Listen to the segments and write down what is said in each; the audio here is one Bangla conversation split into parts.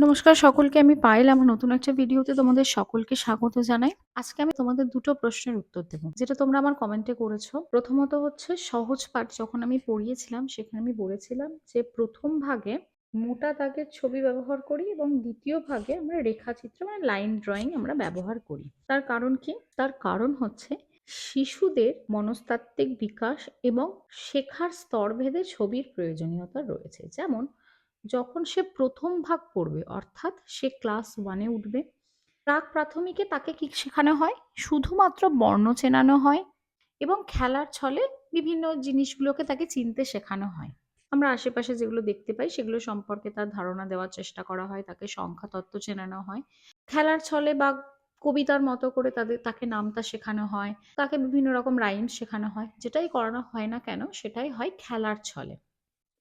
নমস্কার সকলকে, আমি পায়েল। আমার নতুন একটা ভিডিওতে তোমাদের সকলকে স্বাগত জানাই। আজকে আমি তোমাদের দুটো প্রশ্নের উত্তর দেব, যেটা তোমরা আমার কমেন্টে করেছো। প্রথমত হচ্ছে সহজ পাঠ যখন আমি পড়িয়েছিলাম সেখানে আমি বলেছিলাম যে প্রথম ভাগে মোটা দাগের ছবি ব্যবহার করি এবং দ্বিতীয় ভাগে আমরা রেখাচিত্র মানে লাইন ড্রয়িং আমরা ব্যবহার করি। তার কারণ কি? তার কারণ হচ্ছে শিশুদের মনস্তাত্ত্বিক বিকাশ এবং শেখার স্তরভেদে ছবির প্রয়োজনীয়তা রয়েছে। যেমন যখন সে প্রথম ভাগ পড়বে, অর্থাৎ সে ক্লাস 1-এ উঠবে, প্রাক প্রাথমিকে তাকে কি শেখানো হয়? শুধুমাত্র বর্ণ চেনানো হয় এবং খেলার ছলে বিভিন্ন জিনিসগুলোকে তাকে চিনতে শেখানো হয়। আমরা আশেপাশে যেগুলো দেখতে পাই সেগুলো সম্পর্কে তার ধারণা দেওয়ার চেষ্টা করা হয়, তাকে সংখ্যা তত্ত্ব চেনানো হয়। খেলার ছলে বা কবিতার মতো করে তাকে নামতা শেখানো হয়, তাকে বিভিন্ন রকম রাইমস শেখানো হয়। যেটাই করানো হয় না কেন সেটাই হয় খেলার ছলে।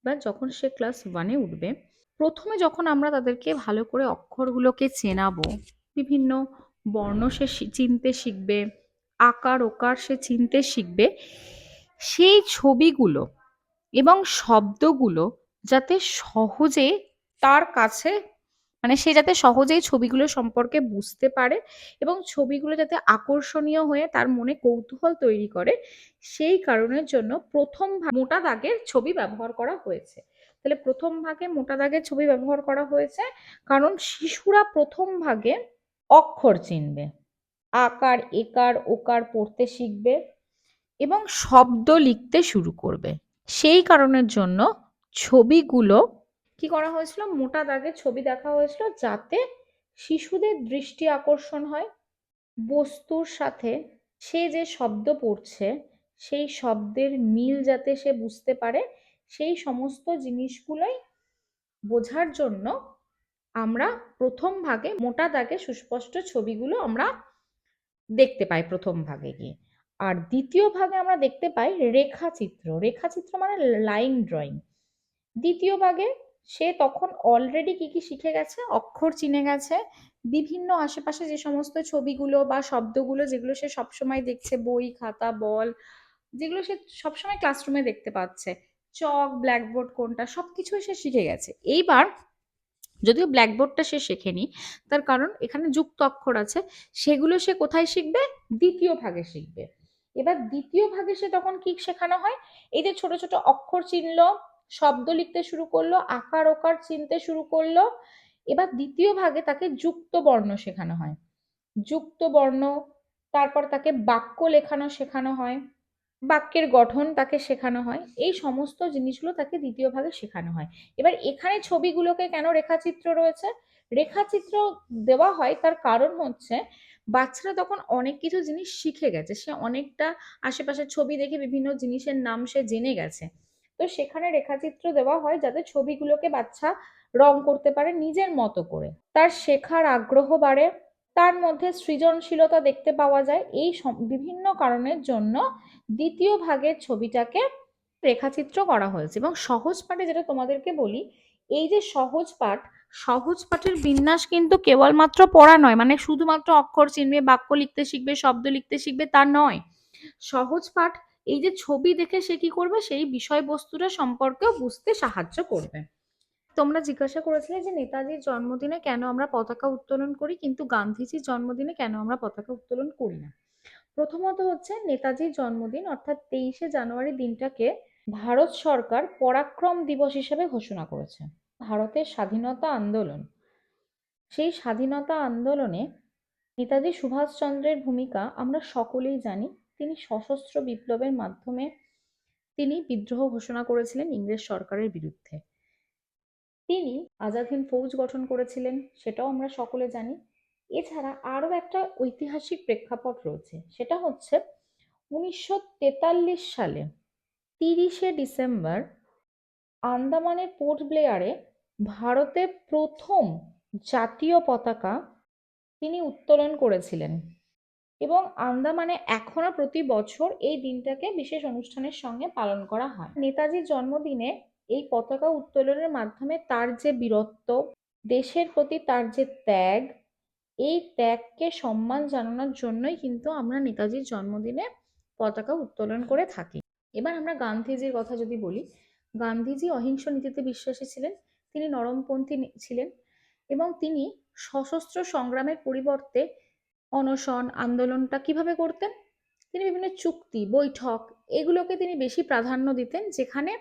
এবার যখন সে ক্লাস 1-এ উঠবে, প্রথমে যখন আমরা তাদেরকে ভালো করে অক্ষরগুলোকে চেনাবো, বিভিন্ন বর্ণ সে চিনতে শিখবে, আকার ওকার সে চিনতে শিখবে, সেই ছবিগুলো এবং শব্দগুলো যাতে সহজে তার কাছে মানে সে যাতে সহজেই ছবিগুলো সম্পর্কে বুঝতে পারে এবং ছবিগুলো যাতে আকর্ষণীয় হয়ে তার মনে কৌতূহল তৈরি করে, সেই কারণের জন্য প্রথম মোটা দাগের ছবি ব্যবহার করা হয়েছে। তাহলে প্রথম ভাগে মোটা দাগের ছবি ব্যবহার করা হয়েছে কারণ শিশুরা প্রথম ভাগে অক্ষর চিনবে, আকার একার ওকার পড়তে শিখবে এবং শব্দ লিখতে শুরু করবে। সেই কারণের জন্য ছবিগুলো কি করা হয়েছিল? মোটা দাগের ছবি দেখা হয়েছিল, যাতে শিশুদের দৃষ্টি আকর্ষণ হয়, বস্তুর সাথে সে যে শব্দ পড়ছে সেই শব্দের মিল যাতে সে বুঝতে পারে, সেই সমস্ত জিনিসগুলোই বোঝার জন্য আমরা প্রথম ভাগে মোটা দাগে সুস্পষ্ট ছবিগুলো আমরা দেখতে পাই প্রথম ভাগে গিয়ে। আর দ্বিতীয় ভাগে আমরা দেখতে পাই রেখাচিত্র। রেখাচিত্র মানে লাইন ড্রয়িং। দ্বিতীয় ভাগে সে তখন অলরেডি কি কি শিখে গেছে? অক্ষর চিনে গেছে, বিভিন্ন আশেপাশে যে সমস্ত ছবিগুলো বা শব্দগুলো যেগুলো সে সবসময় দেখছে, বই খাতা বল, যেগুলো সে সবসময় ক্লাসরুমে দেখতে পাচ্ছে, চক ব্ল্যাকবোর্ড কোনটা, সবকিছুই সে শিখে গেছে। এইবার যদিও ব্ল্যাকবোর্ডটা সে শেখেনি, তার কারণ এখানে যুক্ত অক্ষর আছে, সেগুলো সে কোথায় শিখবে? দ্বিতীয় ভাগে শিখবে। এবার দ্বিতীয় ভাগে সে তখন কি শেখানো হয়? এই যে ছোট ছোট অক্ষর চিনলো, শব্দ লিখতে শুরু করলো, আকার ওকার চিনতে শুরু করলো, এবার দ্বিতীয় ভাগে তাকে যুক্ত বর্ণ শেখানো হয়। যুক্ত বর্ণ, তারপর তাকে বাক্য লেখানো শেখানো হয়, বাক্যের গঠন তাকে শেখানো হয়। এই সমস্ত জিনিসগুলো তাকে দ্বিতীয় ভাগে শেখানো হয়। এবার এখানে ছবিগুলোকে কেন রেখাচিত্র রয়েছে? রেখাচিত্র দেওয়া হয় তার কারণ হচ্ছে বাচ্চারা তখন অনেক কিছু জিনিস শিখে গেছে, সে অনেকটা আশেপাশের ছবি দেখে বিভিন্ন জিনিসের নাম সে জেনে গেছে। তো সেখানে রেখাচিত্র দেওয়া হয় যাতে ছবিগুলোকে বাচ্চা রং করতে পারে নিজের মতো করে, তার শেখার আগ্রহ বাড়ে, তার মধ্যে সৃজনশীলতা দেখতে পাওয়া যায়। এই বিভিন্ন কারণের জন্য দ্বিতীয় ভাগের ছবিটাকে রেখাচিত্র করা হয়েছে। এবং সহজ পাঠে যেটা তোমাদেরকে বলি, এই যে সহজ পাঠ, সহজ পাঠের বিন্যাস কিন্তু কেবলমাত্র পড়া নয়, মানে শুধুমাত্র অক্ষর চিনবে, বাক্য লিখতে শিখবে, শব্দ লিখতে শিখবে তা নয়। সহজ পাঠ এই যে ছবি দেখে সে কি করবে? সেই বিষয়বস্তুটা সম্পর্কেও বুঝতে সাহায্য করবে। তোমরা জিজ্ঞাসা করেছিলে যে নেতাজির জন্মদিনে কেন আমরা পতাকা উত্তোলন করি কিন্তু গান্ধীজির জন্মদিনে কেন আমরা পতাকা উত্তোলন করি না। প্রথমত হচ্ছে নেতাজির জন্মদিন অর্থাৎ 23শে জানুয়ারি দিনটাকে ভারত সরকার পরাক্রম দিবস হিসেবে ঘোষণা করেছে। ভারতের স্বাধীনতা আন্দোলন, সেই স্বাধীনতা আন্দোলনে নেতাজি সুভাষচন্দ্রের ভূমিকা আমরা সকলেই জানি। তিনি সশস্ত্র বিপ্লবের মাধ্যমে তিনি বিদ্রোহ ঘোষণা করেছিলেন ইংরেজ সরকারের বিরুদ্ধে। তিনি আজাদ হিন্দ ফৌজ গঠন করেছিলেন, সেটাও আমরা সকলে জানি। এছাড়া আরো একটা ঐতিহাসিক প্রেক্ষাপট রয়েছে, সেটা হচ্ছে 1943 সালে 30শে ডিসেম্বর আন্দামানের পোর্ট ব্লেয়ারে ভারতের প্রথম জাতীয় পতাকা তিনি উত্তোলন করেছিলেন। এবং আন্দামানে এখনো প্রতি বছর এই দিনটাকে বিশেষ অনুষ্ঠানের সঙ্গে পালন করা হয়। নেতাজির জন্মদিনে এই পতাকা উত্তোলনের মাধ্যমে তার যে বীরত্ব, দেশের প্রতি তার যে ত্যাগ, এই ত্যাগকে সম্মান জানানোর জন্যই কিন্তু আমরা নেতাজির জন্মদিনে পতাকা উত্তোলন করে থাকি। এবার আমরা গান্ধীজির কথা যদি বলি, গান্ধীজি অহিংস নীতিতে বিশ্বাসী ছিলেন, তিনি নরমপন্থী ছিলেন। এবং তিনি সশস্ত্র সংগ্রামের পরিবর্তে অনশন আন্দোলনটা কিভাবে করতেন? তিনি বিভিন্ন চুক্তি বৈঠক এগুলোকে তিনি বেশি প্রাধান্য দিতেন, যেখানে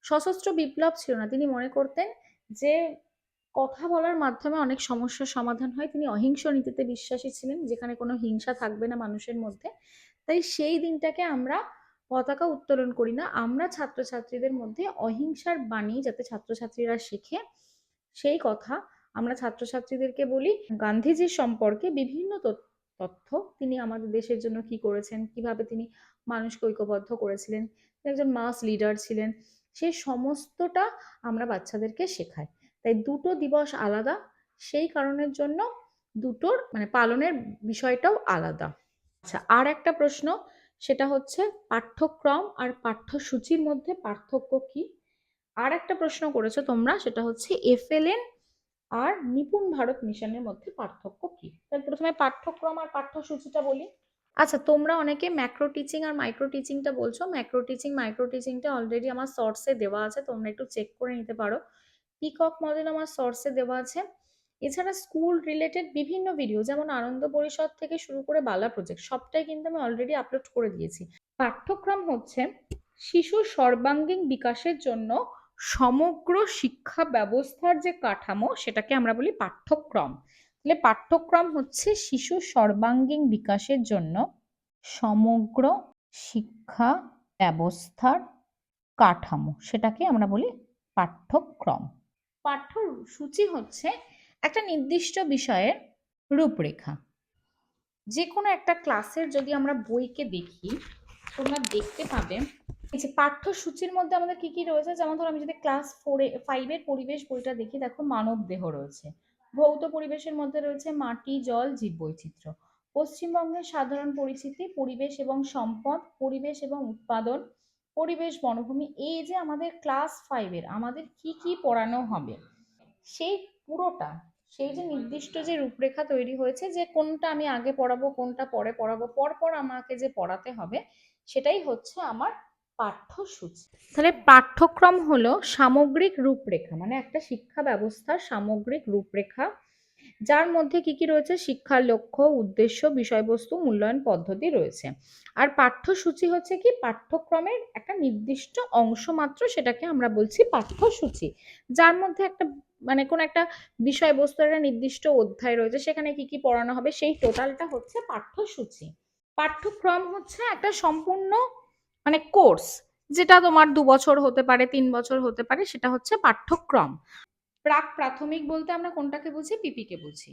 সশস্ত্র বিপ্লব ছিল না। তিনি মনে করতেন যে কথা বলার মাধ্যমে অনেক সমস্যার সমাধান হয়। তিনি অহিংস নীতিতে বিশ্বাসী ছিলেন, যেখানে কোনো হিংসা থাকবে না মানুষের মধ্যে। তাই সেই দিনটাকে আমরা পতাকা উত্তোলন করি না, আমরা ছাত্রছাত্রীদের মধ্যে অহিংসার বাণী যাতে ছাত্রছাত্রীরা শেখে সেই কথা আমরা ছাত্রছাত্রীদেরকে বলি। গান্ধীজির সম্পর্কে বিভিন্ন তথ্য, তিনি আমাদের দেশের জন্য কি করেছেন, কিভাবে তিনি মানুষকে ঐক্যবদ্ধ করেছিলেন, তিনি একজন মাস লিডার ছিলেন, সেই সমস্তটা আমরা বাচ্চাদেরকে শেখাই। তাই দুটো দিবস আলাদা, সেই কারণের জন্য দুটোর মানে পালনের বিষয়টাও আলাদা। আচ্ছা, আর একটা প্রশ্ন, সেটা হচ্ছে পাঠ্যক্রম আর পাঠ্যসূচির মধ্যে পার্থক্য কি? আর একটা প্রশ্ন করেছো তোমরা, সেটা হচ্ছে এফএলএন আর নিপুণ ভারত মিশনের মধ্যে পার্থক্য কি? তাহলে প্রথমে পাঠ্যক্রম আর পাঠ্যসূচিটা বলি। আচ্ছা, তোমরা অনেকে ম্যাক্রো টিচিং আর মাইক্রো টিচিংটা বলছো। ম্যাক্রো টিচিং মাইক্রো টিচিংটা অলরেডি আমার শর্টসে দেওয়া আছে, তোমরা একটু চেক করে নিতে পারো। পিকক মডেল আমার শর্টসে দেওয়া আছে। এছাড়া স্কুল রিলেটেড বিভিন্ন ভিডিও, যেমন আনন্দ পরিষদ থেকে শুরু করে বালা প্রজেক্ট, সবটাই কিন্তু আমি অলরেডি আপলোড করে দিয়েছি। পাঠ্যক্রম হচ্ছে শিশুর সর্বাঙ্গীন বিকাশের জন্য সমগ্র শিক্ষা ব্যবস্থার যে কাঠামো, সেটাকে আমরা বলি পাঠ্যক্রম। তাহলে পাঠ্যক্রম হচ্ছে শিশুর সর্বাঙ্গীন বিকাশের জন্য সমগ্র শিক্ষা ব্যবস্থার কাঠামো, সেটাকে আমরা বলি পাঠ্যক্রম। পাঠ্যসূচি হচ্ছে একটা নির্দিষ্ট বিষয়ের রূপরেখা। যে কোনো একটা ক্লাসের যদি আমরা বইকে দেখি, তোমরা দেখতে পাবে এই যে পাঠ্যসূচির মধ্যে আমাদের কি কি রয়েছে। যেমন ধরো আমি যদি ক্লাস 5-এর পরিবেশ বইটা দেখি, দেখো মানব দেহ রয়েছে, ভৌত পরিবেশের মধ্যে রয়েছে মাটি জল জীববৈচিত্র্য, পশ্চিমবঙ্গের সাধারণ পরিস্থিতি, পরিবেশ এবং সম্পদ, পরিবেশ এবং উৎপাদন, পরিবেশ বনভূমি। এই যে আমাদের ক্লাস 5-এর আমাদের কি কি পড়ানো হবে, সেই পুরোটা, সেই যে নির্দিষ্ট যে রূপরেখা তৈরি হয়েছে যে কোনটা আমি আগে পড়াবো কোনটা পরে পড়াবো, পরপর আমাকে যে পড়াতে হবে, সেটাই হচ্ছে আমার পাঠ্যসূচি। তাহলে পাঠ্যক্রম হলো সামগ্রিক রূপরেখা, মানে একটা শিক্ষা ব্যবস্থার সামগ্রিক রূপরেখা, যার মধ্যে কি কি রয়েছে, শিক্ষার লক্ষ্য উদ্দেশ্য বিষয়বস্তু মূল্যায়ন পদ্ধতি রয়েছে। আর পাঠ্যসূচি হচ্ছে কি পাঠ্যক্রমের একটা নির্দিষ্ট অংশ মাত্র, সেটাকে আমরা বলছি পাঠ্যসূচি, যার মধ্যে একটা মানে কোন একটা বিষয়বস্তুর একটা নির্দিষ্ট অধ্যায় রয়েছে, সেখানে কি কি পড়ানো হবে, সেই টোটালটা হচ্ছে পাঠ্যসূচি। পাঠ্যক্রম হচ্ছে একটা সম্পূর্ণ মানে কোর্স, যেটা তোমার 2 বছর হতে পারে 3 বছর হতে পারে, সেটা হচ্ছে পাঠ্যক্রম। প্রাক প্রাথমিক বলতে আমরা কোনটাকে বুঝি, পিপিকে বুঝি।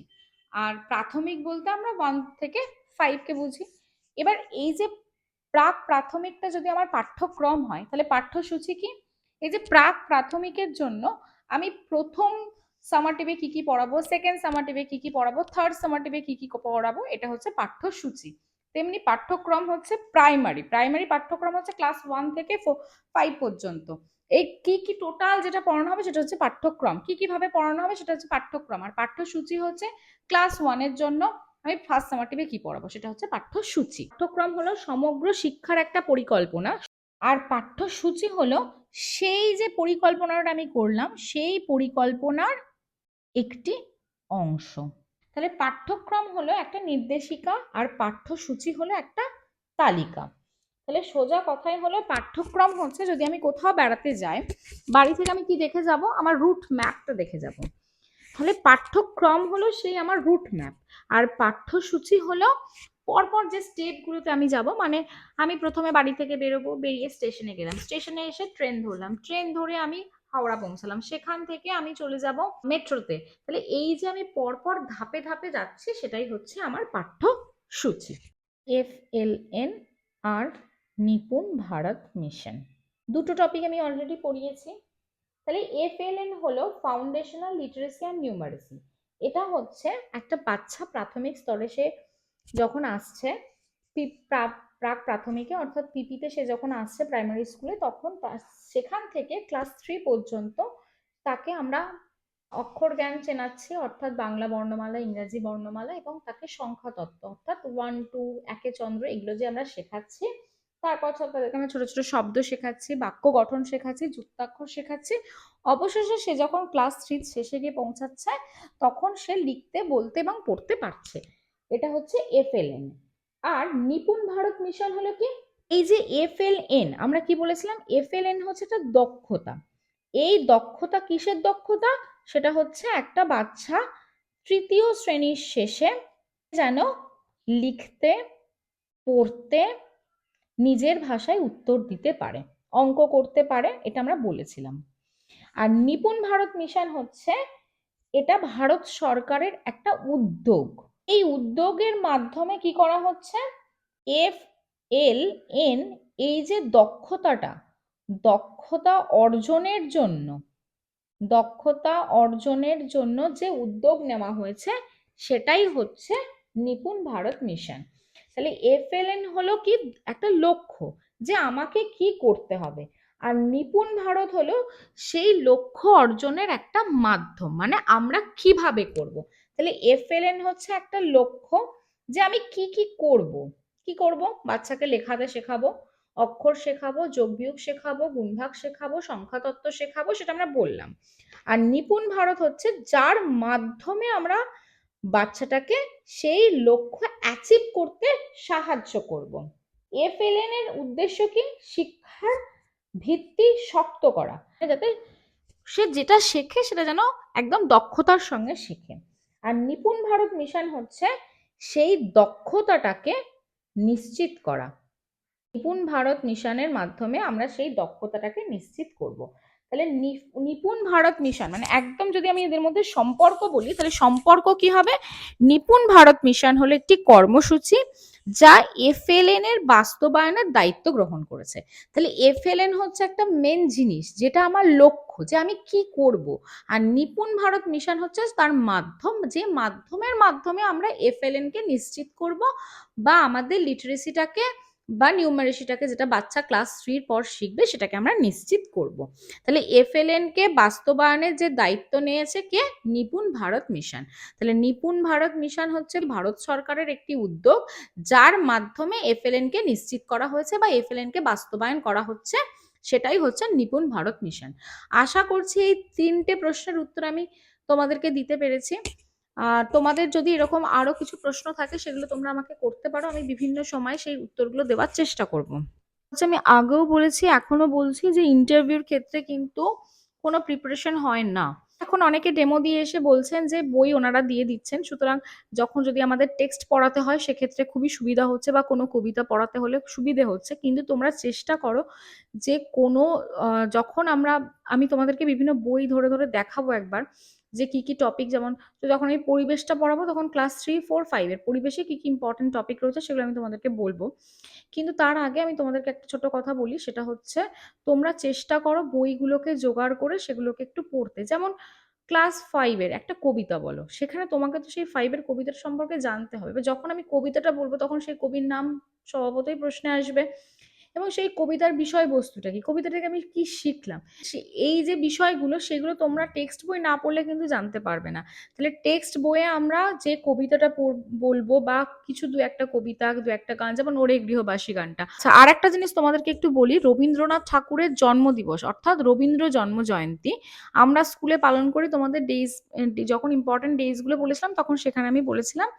আর প্রাথমিক বলতে আমরা 1 থেকে 5কে বুঝি। এবার এই যে প্রাক প্রাথমিকটা যদি আমার পাঠ্যক্রম হয়, তাহলে পাঠ্যসূচি কি? এই যে প্রাক প্রাথমিকের জন্য আমি প্রথম সামারটিভে কি কি পড়াবো, সেকেন্ড সামারটিভে কি কি পড়াবো, থার্ড সামারটিভে কি কি পড়াবো, এটা হচ্ছে পাঠ্যসূচি। তেমনি পাঠ্যক্রম হচ্ছে প্রাইমারি পাঠ্যক্রম হচ্ছে ক্লাস 1 থেকে 5 পর্যন্ত। এই কি কি টোটাল যেটা পড়ানো হবে সেটা হচ্ছে পাঠ্যক্রম, কি কিভাবে পড়ানো হবে সেটা হচ্ছে পাঠ্যক্রম। আর পাঠ্যসূচি হচ্ছে ক্লাস 1-এর জন্য আমি ফার্স্ট সামারটিভে কি পড়াবো, সেটা হচ্ছে পাঠ্যসূচি। পাঠ্যক্রম হলো সমগ্র শিক্ষার একটা পরিকল্পনা, আর পাঠ্যসূচি হলো সেই যে পরিকল্পনাটা আমি করলাম সেই পরিকল্পনার একটি অংশ। তাহলে পাঠ্যক্রম হলো একটা নির্দেশিকা আর পাঠ্যসূচি হলো একটা তালিকা। তাহলে সোজা কথাই হলো পাঠ্যক্রম হচ্ছে যদি আমি কোথাও বেড়াতে যাই, বাড়ি থেকে আমি কি দেখে যাব, আমার রুট ম্যাপটা দেখে যাব। তাহলে পাঠ্যক্রম হলো সেই আমার রুট ম্যাপ, আর পাঠ্যসূচি হলো পরপর যে স্টেপগুলোতে আমি যাব। মানে আমি প্রথমে বাড়ি থেকে বেরোবো, বেরিয়ে স্টেশনে গেলাম, স্টেশনে এসে ট্রেন ধরলাম, ট্রেন ধরে আমি হাওড়া পৌঁছালাম, সেখান থেকে আমি চলে যাব মেট্রোতে। তাহলে এই যে আমি পরপর ধাপে ধাপে যাচ্ছি, সেটাই হচ্ছে আমার পাঠ্যসূচি। FLN আর নিপুণ ভারত মিশন দুটো টপিক আমি অলরেডি পড়িয়েছি। তাহলে FLN হলো ফাউন্ডেশনাল লিটারেসি অ্যান্ড নিউমারেসি। এটা হচ্ছে একটা বাচ্চা প্রাথমিক স্তরে সে যখন আসছে, প্রাক প্রাথমিকে অর্থাৎ পিপিতে সে যখন আসছে প্রাইমারি স্কুলে, তখন সেখান থেকে ক্লাস 3 পর্যন্ত তাকে আমরা অক্ষর জ্ঞান চেনাচ্ছি, অর্থাৎ বাংলা বর্ণমালা ইংরাজি বর্ণমালা এবং তাকে সংখ্যা তত্ত্ব অর্থাৎ 1 2 একে চন্দ্র এগুলো যে আমরা শেখাচ্ছি, তারপর তাদেরকে আমরা ছোট ছোট শব্দ শেখাচ্ছি, বাক্য গঠন শেখাচ্ছি, যুক্তাক্ষর শেখাচ্ছি। অবশেষে সে যখন ক্লাস 3 শেষে গিয়ে পৌঁছাচ্ছে তখন সে লিখতে, বলতে এবং পড়তে পারছে। এটা হচ্ছে FLN। আর নিপুণ ভারত মিশন হলো কি, এই যে FLN আমরা কি বলেছিলাম, FLN হচ্ছে একটা দক্ষতা। এই দক্ষতা কিসের দক্ষতা, সেটা হচ্ছে একটা বাচ্চা তৃতীয় শ্রেণীর শেষে যেন লিখতে, পড়তে, নিজের ভাষায় উত্তর দিতে পারে, অঙ্ক করতে পারে, এটা আমরা বলেছিলাম। আর নিপুণ ভারত মিশন হচ্ছে, এটা ভারত সরকারের একটা উদ্যোগ। এই উদ্যোগের মাধ্যমে কি করা হচ্ছে, FLN এই যে দক্ষতাটা, দক্ষতা অর্জনের জন্য, দক্ষতা অর্জনের জন্য যে উদ্যোগ নেওয়া হয়েছে সেটাই হচ্ছে নিপুণ ভারত মিশন। তাহলে FLN হলো কি একটা লক্ষ্য, যে আমাকে কি করতে হবে, আর নিপুণ ভারত হলো সেই লক্ষ্য অর্জনের একটা মাধ্যম, মানে আমরা কিভাবে করব। তাহলে FLN হচ্ছে একটা লক্ষ্য, যে আমি কি কি করব। কি করব, বাচ্চাকে লেখাতে শেখাবো, অক্ষর শেখাবো, যোগ বিয়োগ শেখাবো, গুণভাগ শেখাবো, সংখ্যাতত্ত্ব শেখাবো, সেটা আমরা বললাম। আর নিপুণ ভারত হচ্ছে যার মাধ্যমে আমরা বাচ্চাটাকে সেই লক্ষ্য অ্যাচিভ করতে সাহায্য করব। FLN এর উদ্দেশ্য কি, শিক্ষার ভিত্তি শক্ত করা, যাতে সে যেটা শেখে সেটা যেন একদম দক্ষতার সঙ্গে শেখে। আর নিপুণ ভারত মিশন হচ্ছে সেই দক্ষতাটাকে নিশ্চিত করা। নিপুণ ভারত মিশনের মাধ্যমে আমরা সেই দক্ষতাটাকে নিশ্চিত করব। তাহলে নিপুণ ভারত মিশন মানে একদম, যদি আমি এদের মধ্যে সম্পর্ক বলি তাহলে সম্পর্ক কি হবে, নিপুণ ভারত মিশন হলো একটি কর্মসূচি যা FLN এর বাস্তবায়নের দায়িত্ব গ্রহণ করেছে। তাহলে FLN হচ্ছে একটা মেন জিনিস, যেটা আমার লক্ষ্য, যে আমি কি করব। আর নিপুণ ভারত মিশন হচ্ছে তার মাধ্যম, যে মাধ্যমের মাধ্যমে আমরা FLN কে নিশ্চিত করব, বা আমাদের লিটারেসিটাকে বা নিউমারেসিটাকে, যেটা বাচ্চা ক্লাস 3 পর শিখবে, সেটাকে আমরা নিশ্চিত করব। তাহলে FLN কে বাস্তবায়নের যে দায়িত্ব নিয়েছে কে, নিপুণ ভারত মিশন। তাহলে নিপুণ ভারত মিশন হচ্ছে ভারত সরকারের একটি উদ্যোগ, যার মাধ্যমে FLN কে নিশ্চিত করা হয়েছে বা FLN কে বাস্তবায়ন করা হচ্ছে, সেটাই হচ্ছে নিপুণ ভারত মিশন। আশা করছি এই 3টে প্রশ্নের উত্তর আমি তোমাদেরকে দিতে পেরেছি। আর তোমাদের যদি এরকম আরো কিছু প্রশ্ন থাকে সেগুলো তোমরা আমাকে করতে পারো, আমি বিভিন্ন সময় সেই উত্তরগুলো দেওয়ার চেষ্টা করব। আচ্ছা, আমি আগেও বলেছি এখনো বলছি যে ইন্টারভিউর ক্ষেত্রে কিন্তু কোনো প্রিপারেশন হয় না। এখন অনেকে ডেমো দিয়ে এসে বলছেন যে বই ওনারা দিয়ে দিচ্ছেন, সুতরাং যখন যদি আমাদের টেক্সট পড়াতে হয় সেক্ষেত্রে খুবই সুবিধা হচ্ছে, বা কোনো কবিতা পড়াতে হলে সুবিধে হচ্ছে। কিন্তু তোমরা চেষ্টা করো যে কোনো যখন আমি তোমাদেরকে বিভিন্ন বই ধরে ধরে দেখাবো একবার, যে কি কি টপিক, যেমন তো যখন আমি পরিবেশটা পড়াবো তখন ক্লাস 3, 4, 5 এর পরিবেশে কি কি ইম্পর্টেন্ট টপিক রয়েছে সেগুলো আমি তোমাদেরকে বলবো। কিন্তু তার আগে আমি তোমাদেরকে একটা ছোট কথা বলি, সেটা হচ্ছে তোমরা চেষ্টা করো বইগুলোকে জোগাড় করে সেগুলোকে একটু পড়তে। যেমন ক্লাস 5 এর একটা কবিতা বলো, সেখানে তোমাকে তো সেই 5 এর কবিতার সম্পর্কে জানতে হবে। এবার যখন আমি কবিতাটা বলবো তখন সেই কবির নাম স্বভাবতই প্রশ্নে আসবে, এবং সেই কবিতার বিষয়বস্তুটা কি, কবিতা থেকে আমি কি শিখলাম, এই যে বিষয়গুলো সেগুলো তোমরা টেক্সট বই না পড়লে কিন্তু জানতে পারবে না। তাহলে টেক্সট বইয়ে আমরা যে কবিতাটা বলবো, বা কিছু দু একটা কবিতা, দু একটা গান, যেমন ওরে গৃহবাসী গানটা। আচ্ছা, আর একটা জিনিস তোমাদেরকে একটু বলি, রবীন্দ্রনাথ ঠাকুরের জন্মদিবস অর্থাৎ রবীন্দ্র জন্ম জয়ন্তী আমরা স্কুলে পালন করি। তোমাদের ডেজ, যখন ইম্পর্টেন্ট ডেজ গুলো বলেছিলাম তখন সেখানে আমি বলেছিলাম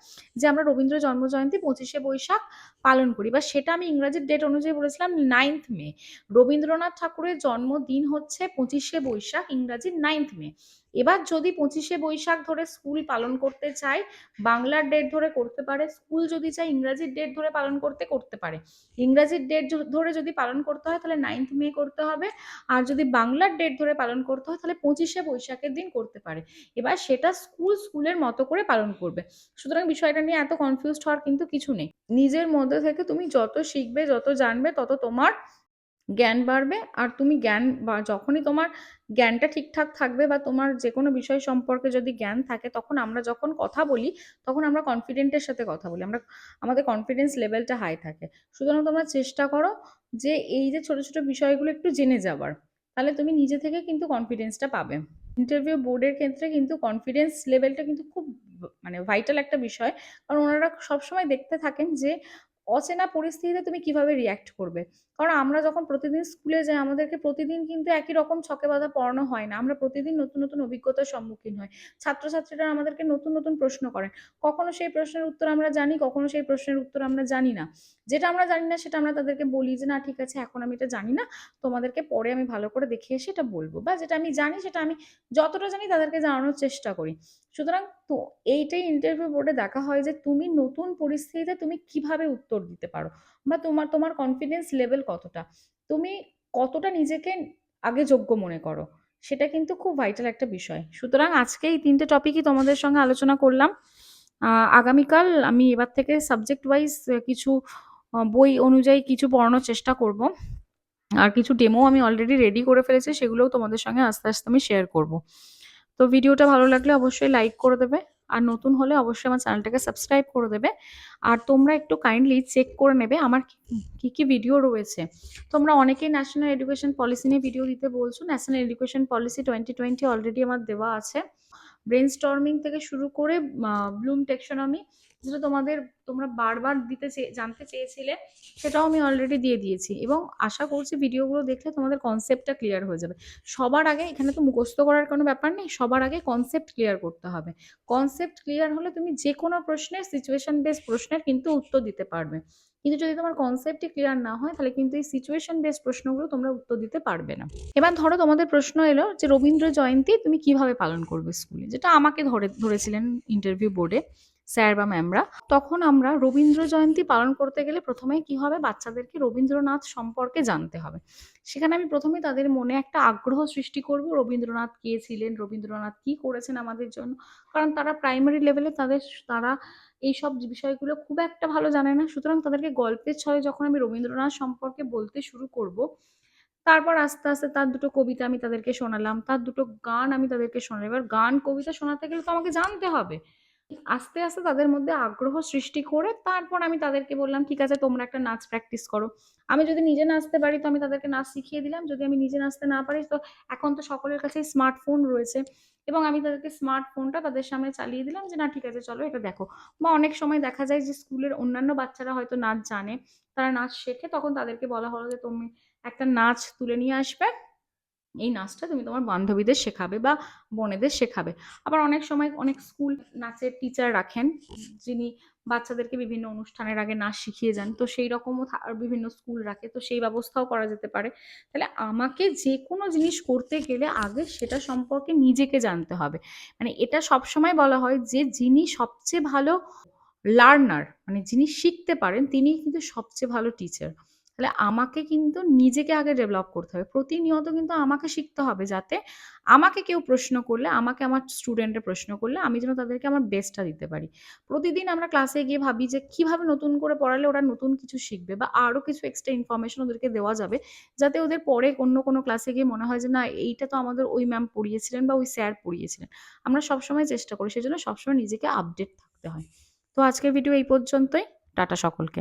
যে আমরা রবীন্দ্র জন্ম জয়ন্তী 25শে বৈশাখ পালন করি, বা সেটা আমি ইংরাজির ডেট অনুযায়ী বলেছিলাম 9th মে। রবীন্দ্রনাথ ঠাকুরের জন্মদিন হচ্ছে 25শে বৈশাখ, ইংরাজির 9th মে। এবার যদি 25শে বৈশাখ ধরে স্কুল পালন করতে চায়, বাংলার ডেট ধরে করতে পারে, স্কুল যদি চায় ইংরাজির ডেট ধরে পালন করতে পারে। ইংরাজির ডেট ধরে যদি পালন করতে হয় তাহলে 9th মে করতে হবে, আর যদি বাংলার ডেট ধরে পালন করতে হয় তাহলে 25শে বৈশাখের দিন করতে পারে। এবার সেটা স্কুলের মতো করে পালন করবে। সুতরাং বিষয়টা নিয়ে এত কনফিউজড হওয়ার কিন্তু কিছু নেই। নিজের মধ্যে থেকে তুমি যত শিখবে, যত জানবে, তত তোমার জ্ঞান বাড়বে। আর তুমি জ্ঞান, বা যখনই তোমার জ্ঞানটা ঠিকঠাক থাকবে, বা তোমার যে কোনো বিষয় সম্পর্কে যদি জ্ঞান থাকে, তখন আমরা যখন কথা বলি তখন আমরা কনফিডেন্টের সাথে কথা বলি, আমাদের কনফিডেন্স লেভেলটা হাই থাকে। সুতরাং তোমরা চেষ্টা করো যে এই যে ছোট ছোট বিষয়গুলো একটু জেনে যাবার, তাহলে তুমি নিজে থেকে কিন্তু কনফিডেন্সটা পাবে। ইন্টারভিউ বোর্ডের ক্ষেত্রে কিন্তু কনফিডেন্স লেভেলটা কিন্তু খুব মানে ভাইটাল একটা বিষয়, কারণ ওনারা সবসময় দেখতে থাকেন যে অচেনা পরিস্থিতিতে তুমি কিভাবে রিঅ্যাক্ট করবে। কারণ আমরা যখন প্রতিদিন স্কুলে যাই আমাদেরকে প্রতিদিন কিন্তু একই রকম ছকে বাঁধা পড়ানো হয় না। আমরা প্রতিদিন নতুন, নতুন অভিজ্ঞতার সম্মুখীন হই। ছাত্রছাত্রীরা আমাদেরকে নতুন, নতুন প্রশ্ন করেন। কখনো সেই প্রশ্নের উত্তর আমরা জানি, কখনো সেই প্রশ্নের উত্তর আমরা জানি না। যেটা আমরা জানি না সেটা আমরা তাদেরকে বলি যে, "না ঠিক আছে এখন আমি এটা জানি না। তোমাদেরকে পরে আমি ভালো করে দেখে এসে এটা বলব।" বা যেটা আমি জানি সেটা আমি যতটা জানি তাদেরকে জানানোর চেষ্টা করি। সুতরাং তো এইটাই ইন্টারভিউ বোর্ডে দেখা হয় যে তুমি নতুন পরিস্থিতিতে তুমি কিভাবে উত্তর দিতে পারো বা তোমার তোমার কনফিডেন্স লেভেল কতটা, তুমি কতটা নিজেকে আগে যোগ্য মনে করো, সেটা কিন্তু খুব ভাইটাল একটা বিষয়। সুতরাং আজকে এই ৩টে টপিকই তোমাদের সঙ্গে আলোচনা করলাম। আগামীকাল আমি এবার থেকে সাবজেক্ট ওয়াইজ কিছু বই অনুযায়ী কিছু পড়ানোর চেষ্টা করব। আর কিছু ডেমো আমি অলরেডি রেডি করে ফেলেছি, সেগুলোও তোমাদের সঙ্গে আস্তে আস্তে আমি শেয়ার করব। তো ভিডিওটা ভালো লাগলে অবশ্যই লাইক করে দেবে। আর নতুন হলে অবশ্যই আমার চ্যানেলটাকে সাবস্ক্রাইব করে দেবে। আর তোমরা একটু কাইন্ডলি চেক করে নেবে আমার কি, কি ভিডিও রয়েছে। তোমরা অনেকেই ন্যাশনাল এডুকেশন পলিসি নিয়ে ভিডিও দিতে বলছো। ন্যাশনাল এডুকেশন পলিসি 2020 অলরেডি আমার দেওয়া আছে। ব্রেইনস্টর্মিং থেকে শুরু করে ব্লুম টেক্সোনমি, যেটা তোমরা বারবার জানতে চেয়েছিলে, সেটাও আমি অলরেডি দিয়ে দিয়েছি এবং আশা করছি ভিডিওগুলো দেখলে তোমাদের কনসেপ্টটা ক্লিয়ার হয়ে যাবে। সবার আগে এখানে তো মুখস্থ করার কোনো ব্যাপার নেই, সবার আগে কনসেপ্ট ক্লিয়ার করতে হবে। কনসেপ্ট ক্লিয়ার হলে তুমি যে কোনো প্রশ্নের সিচুয়েশন বেস প্রশ্নের কিন্তু উত্তর দিতে পারবে। কিন্তু যদি তোমার কনসেপ্টই ক্লিয়ার না হয় তাহলে কিন্তু এই সিচুয়েশন বেস প্রশ্নগুলো তোমরা উত্তর দিতে পারবে না। এবার ধরো তোমাদের প্রশ্ন এলো যে রবীন্দ্র জয়ন্তী তুমি কিভাবে পালন করবে স্কুলে, যেটা আমাকে ধরেছিলেন ইন্টারভিউ বোর্ডে স্যার বা ম্যামরা। তখন আমরা রবীন্দ্র জয়ন্তী পালন করতে গেলে প্রথমেই কি হবে, বাচ্চাদেরকে রবীন্দ্রনাথ সম্পর্কে জানতে হবে। সেখানে আমি প্রথমেই তাদের মনে একটা আগ্রহ সৃষ্টি করব, রবীন্দ্রনাথ কে ছিলেন, রবীন্দ্রনাথ কি করেছেন আমাদের জন্য। কারণ তারা প্রাইমারি লেভেলে তারা এইসব বিষয়গুলো খুব একটা ভালো জানে না। সুতরাং তাদেরকে গল্পের ছলে যখন আমি রবীন্দ্রনাথ সম্পর্কে বলতে শুরু করব, তারপর আস্তে, আস্তে তার দুটো কবিতা আমি তাদেরকে শোনালাম, তার দুটো গান আমি তাদেরকে শোনালাম। এবার গান, কবিতা শোনাতে গেলে তো আমাকে জানতে হবে। আস্তে, আস্তে তাদের মধ্যে আগ্রহ সৃষ্টি করে তারপর আমি তাদেরকে বললাম, "ঠিক আছে তোমরা একটা নাচ প্র্যাকটিস করো।" আমি যদি নিজে নাচতে পারি তো আমি তাদেরকে নাচ শিখিয়ে দিলাম। যদি আমি নিজে নাচতে না পারি তো এখন তো সকলের কাছেই স্মার্টফোন রয়েছে এবং আমি তাদেরকে স্মার্টফোনটা তাদের সামনে চালিয়ে দিলাম যে, "না ঠিক আছে চলো এটা দেখো।" বা অনেক সময় দেখা যায় যে স্কুলের অন্যান্য বাচ্চারা হয়তো নাচ জানে, তারা নাচ শেখে, তখন তাদেরকে বলা হলো যে, "তুমি একটা নাচ তুলে নিয়ে আসবে। এই নাচটা তুমি তোমার বান্ধবীদের শেখাবে বা বোনেদের শেখাবে।" আবার অনেক সময় অনেক স্কুল নাচের টিচার রাখেন, যিনি বাচ্চাদেরকে বিভিন্ন অনুষ্ঠানের আগে নাচ শিখিয়ে যান। তো সেই রকমও বিভিন্ন স্কুল রাখে। তো সেই ব্যবস্থাও করা যেতে পারে। তাহলে আমাকে যেকোনো জিনিস করতে গেলে আগে সেটা সম্পর্কে নিজেকে জানতে হবে। মানে এটা সবসময় বলা হয় যে যিনি সবচেয়ে ভালো লার্নার, মানে যিনি শিখতে পারেন তিনিই কিন্তু সবচেয়ে ভালো টিচার। তাহলে আমাকে কিন্তু নিজেকে আগে ডেভেলপ করতে হবে। প্রতিনিয়ত কিন্তু আমাকে শিখতে হবে, যাতে আমাকে কেউ প্রশ্ন করলে, আমাকে আমার স্টুডেন্টরা প্রশ্ন করলে আমি যেন তাদেরকে আমার বেস্টটা দিতে পারি। প্রতিদিন আমরা ক্লাসে গিয়ে ভাবি যে কিভাবে নতুন করে পড়ালে ওরা নতুন কিছু শিখবে বা আরো কিছু এক্সট্রা ইনফরমেশন ওদেরকে দেওয়া যাবে, যাতে ওদের পরে অন্য কোনো ক্লাসে গিয়ে মনে হয় যে না এইটা তো আমাদের ওই ম্যাম পড়িয়েছিলেন বা ওই স্যার পড়িয়েছিলেন। আমরা সবসময় চেষ্টা করি। সেজন্য সবসময় নিজেকে আপডেট থাকতে হয়। তো আজকের ভিডিও এই পর্যন্তই। টাটা সকলকে।